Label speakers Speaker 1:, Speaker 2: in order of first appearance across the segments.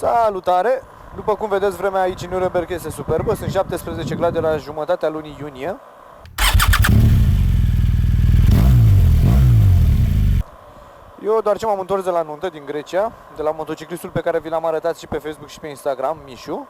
Speaker 1: Salutare! După cum vedeți, vremea aici în Nuremberg este superbă. Sunt 17 grade la jumătatea lunii iunie. Eu doar ce m-am întors de la nuntă din Grecia, de la motociclistul pe care vi l-am arătat și pe Facebook și pe Instagram, Mișu.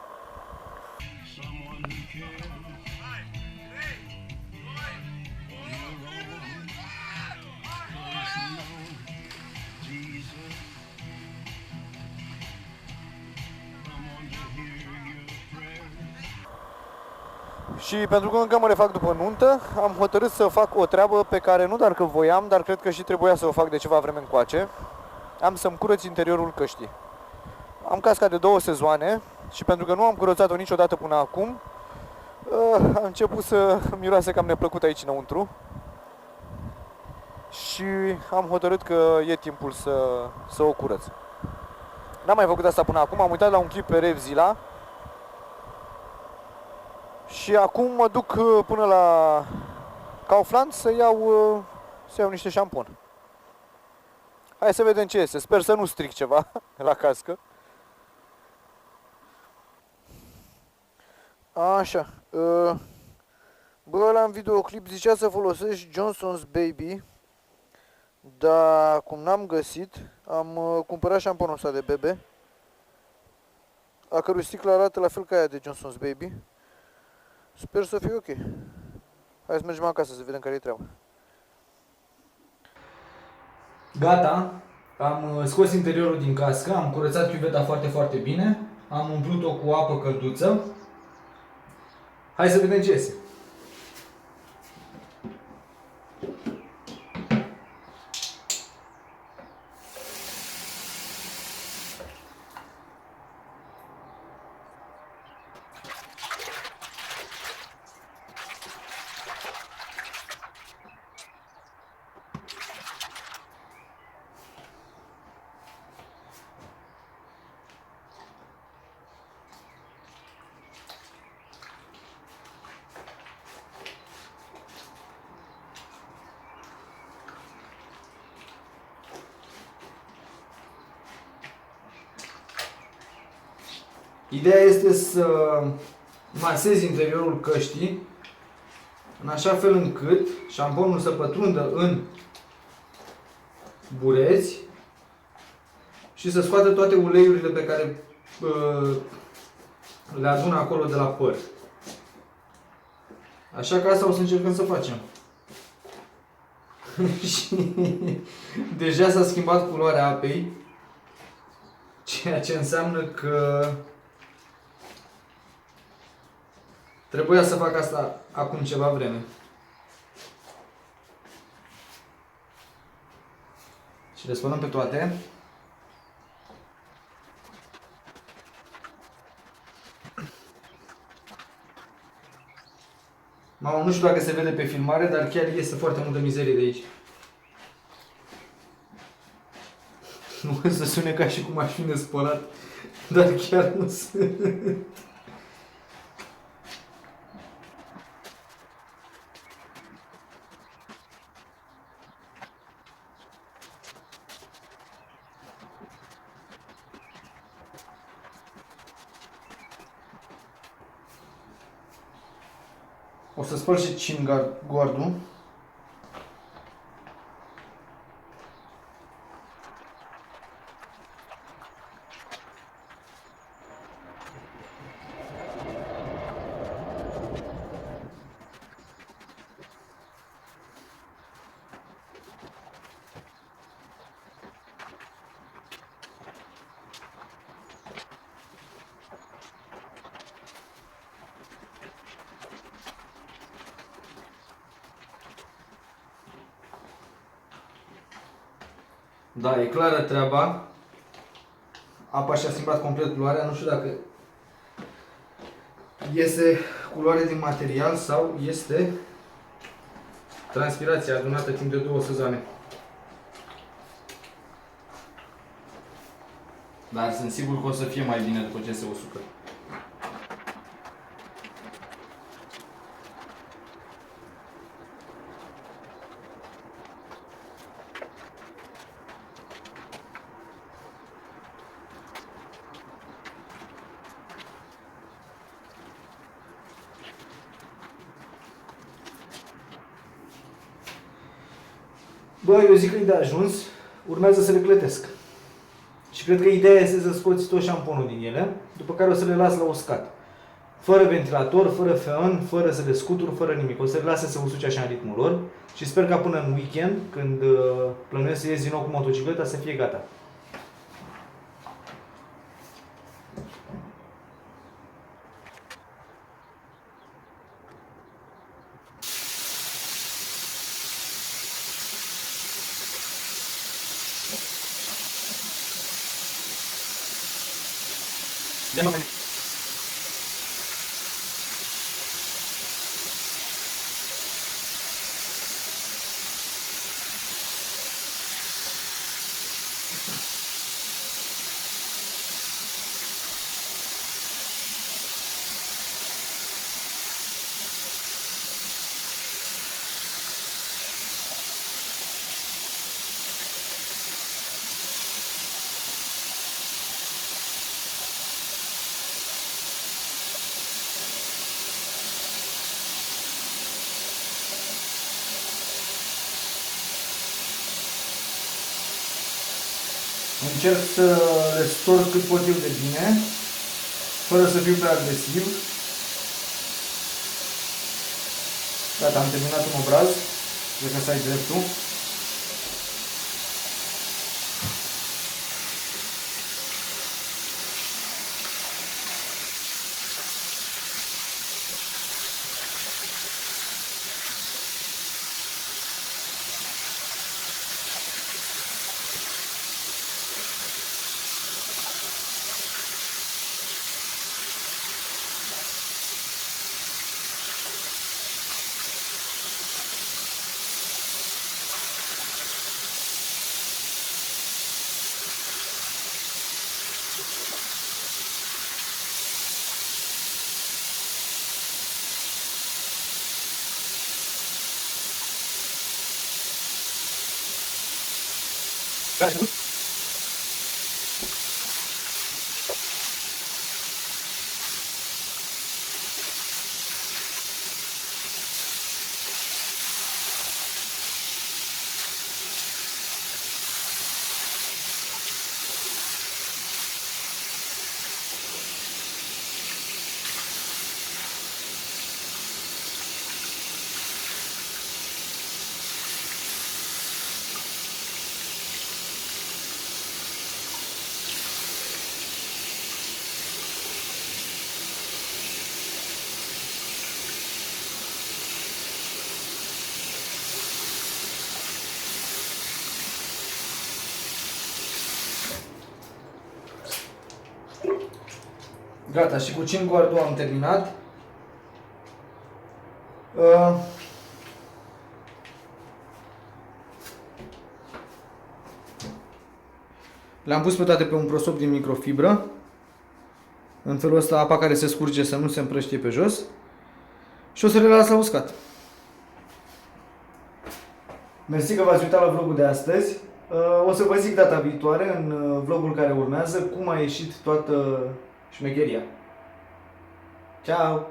Speaker 1: Și pentru că încă mă refac după nuntă, am hotărât să fac o treabă pe care nu doar că voiam, dar cred că și trebuia să o fac de ceva vreme încoace. Am să-mi curăț interiorul căștii. Am casca de 2 sezoane și pentru că nu am curățat-o niciodată până acum, a început să miroase cam neplăcut aici înăuntru. Și am hotărât că e timpul să o curăț. N-am mai făcut asta până acum, am uitat la un clip pe Revzilla. Și acum mă duc până la Kaufland să iau niște șampon. Hai să vedem ce este. Sper să nu stric ceva la cască. Așa. Bă, ăla în videoclip zicea să folosești Johnson's Baby. Dar cum n-am găsit, am cumpărat șamponul ăsta de bebe, a cărui sticlă arată la fel ca aia de Johnson's Baby. Sper să fie ok. Hai să mergem acasă să vedem care e treaba. Gata, am scos interiorul din cască, am curățat chiuveta foarte, foarte bine, am umplut-o cu apă călduță. Hai să vedem ce iese. Ideea este să masezi interiorul căștii în așa fel încât șamponul să pătrundă în bureți și să scoată toate uleiurile pe care le adună acolo de la păr. Așa că asta o să încercăm să facem. Și deja s-a schimbat culoarea apei, ceea ce înseamnă că trebuia să fac asta acum ceva vreme. Și le spălăm pe toate. Mama, nu știu dacă se vede pe filmare, dar chiar iese foarte multă mizerie de aici. Nu o să sune ca și cum aș fi nespălat, dar chiar nu sunt. O să spăl și chin guardul. Da, e clară treaba. Apa și-a schimbat complet culoarea. Nu știu dacă iese culoare din material sau este transpirația adunată timp de 2 sezoane. Dar sunt sigur că o să fie mai bine după ce se usucă.
Speaker 2: Bă, eu zic că e de ajuns, urmează să le clătesc. Și cred că ideea este să scoți tot șamponul din ele, după care o să le las la uscat. Fără ventilator, fără feon, fără să le scutur, fără nimic. O să le lase să usuce așa în ritmul lor și sper ca până în weekend, când plănuiesc să ies din nou cu motocicleta, să fie gata. Încerc să le storc cât pot eu de bine, fără să fiu prea agresiv. Gata, am terminat un obraz, cred că să ai dreptul. Gata, și cu cinguardul am terminat. Le-am pus pe toate pe un prosop din microfibră. În felul ăsta apa care se scurge să nu se împrăștie pe jos. Și o să le las la uscat. Mersi că v-ați uitat la vlogul de astăzi. O să vă zic data viitoare, în vlogul care urmează, cum a ieșit toată șmecheria. Ciao!